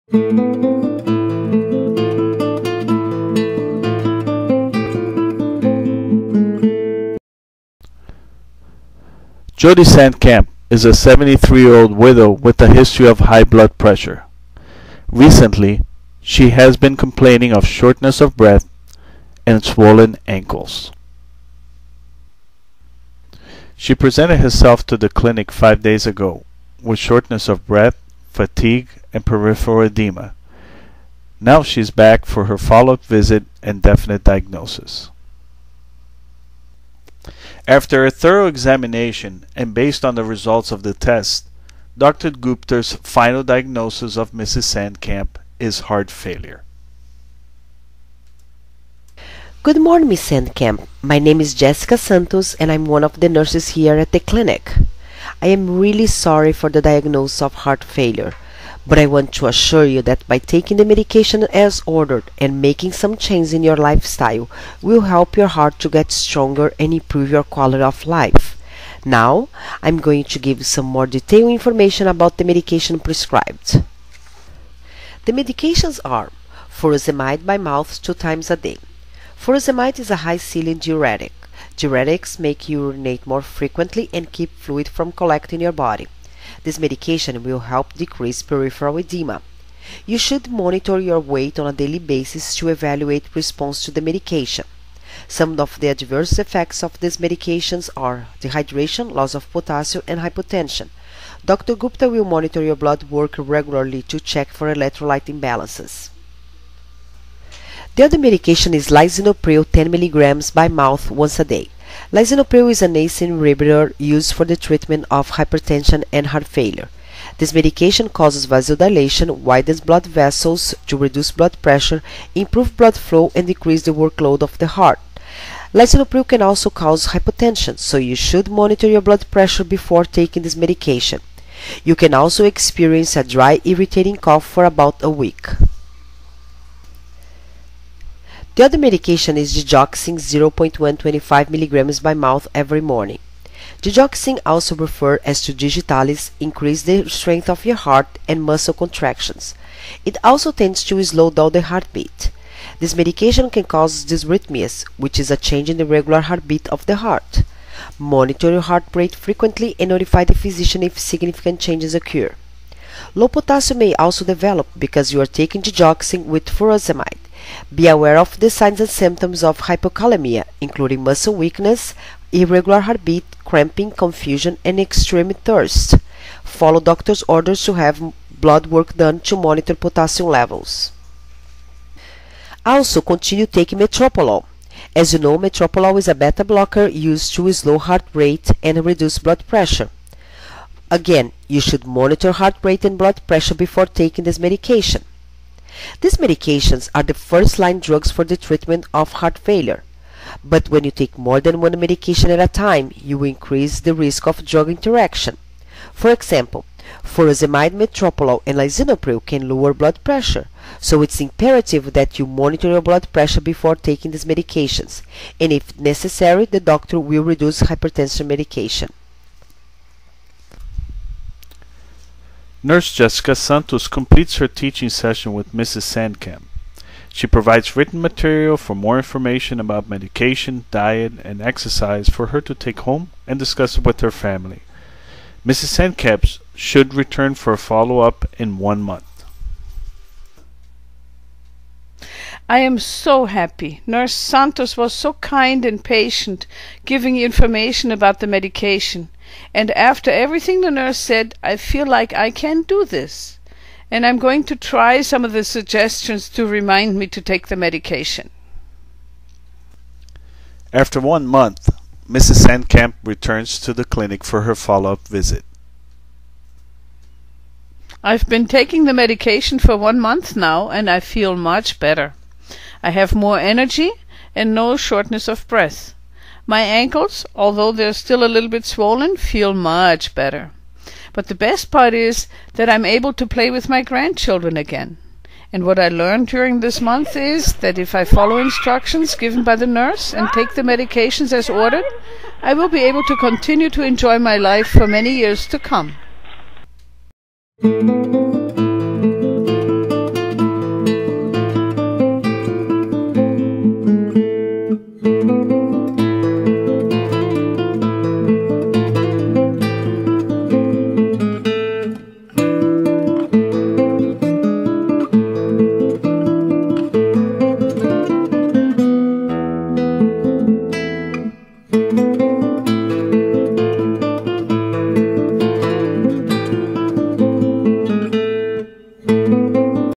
Jody Sandkamp is a 73-year-old widow with a history of high blood pressure. Recently, she has been complaining of shortness of breath and swollen ankles. She presented herself to the clinic 5 days ago with shortness of breath, fatigue, and peripheral edema. Now she's back for her follow-up visit and definite diagnosis. After a thorough examination and based on the results of the test, Dr. Gupta's final diagnosis of Mrs. Sandkamp is heart failure. Good morning, Miss Sandkamp. My name is Jessica Santos and I'm one of the nurses here at the clinic. I am really sorry for the diagnosis of heart failure, but I want to assure you that by taking the medication as ordered and making some changes in your lifestyle will help your heart to get stronger and improve your quality of life. Now, I'm going to give you some more detailed information about the medication prescribed. The medications are furosemide by mouth 2 times a day. Furosemide is a high-ceiling diuretic. Diuretics make you urinate more frequently and keep fluid from collecting in your body. This medication will help decrease peripheral edema. You should monitor your weight on a daily basis to evaluate response to the medication. Some of the adverse effects of these medications are dehydration, loss of potassium, and hypotension. Dr. Gupta will monitor your blood work regularly to check for electrolyte imbalances. The other medication is lisinopril 10 mg by mouth once a day. Lisinopril is an ACE inhibitor used for the treatment of hypertension and heart failure. This medication causes vasodilation, widens blood vessels to reduce blood pressure, improve blood flow, and decrease the workload of the heart. Lisinopril can also cause hypotension, so you should monitor your blood pressure before taking this medication. You can also experience a dry, irritating cough for about a week. The other medication is digoxin 0.125 mg by mouth every morning. Digoxin, also referred as to digitalis, increases the strength of your heart and muscle contractions. It also tends to slow down the heartbeat. This medication can cause dysrhythmias, which is a change in the regular heartbeat of the heart. Monitor your heart rate frequently and notify the physician if significant changes occur. Low potassium may also develop because you are taking digoxin with furosemide. Be aware of the signs and symptoms of hypokalemia, including muscle weakness, irregular heartbeat, cramping, confusion, and extreme thirst. Follow doctor's orders to have blood work done to monitor potassium levels. Also, continue taking metoprolol. As you know, metoprolol is a beta blocker used to slow heart rate and reduce blood pressure. Again, you should monitor heart rate and blood pressure before taking this medication. These medications are the first-line drugs for the treatment of heart failure. But when you take more than one medication at a time, you will increase the risk of drug interaction. For example, furosemide, metoprolol, and lisinopril can lower blood pressure, so it's imperative that you monitor your blood pressure before taking these medications, and if necessary, the doctor will reduce hypertension medication. Nurse Jessica Santos completes her teaching session with Mrs. Sandkamp. She provides written material for more information about medication, diet, and exercise for her to take home and discuss with her family. Mrs. Sandkamp should return for a follow-up in 1 month. I am so happy. Nurse Santos was so kind and patient, giving information about the medication. And after everything the nurse said, I feel like I can do this. And I'm going to try some of the suggestions to remind me to take the medication. After 1 month, Mrs. Sandkamp returns to the clinic for her follow-up visit. I've been taking the medication for 1 month now, and I feel much better. I have more energy and no shortness of breath. My ankles, although they're still a little bit swollen, feel much better. But the best part is that I'm able to play with my grandchildren again. And what I learned during this month is that if I follow instructions given by the nurse and take the medications as ordered, I will be able to continue to enjoy my life for many years to come.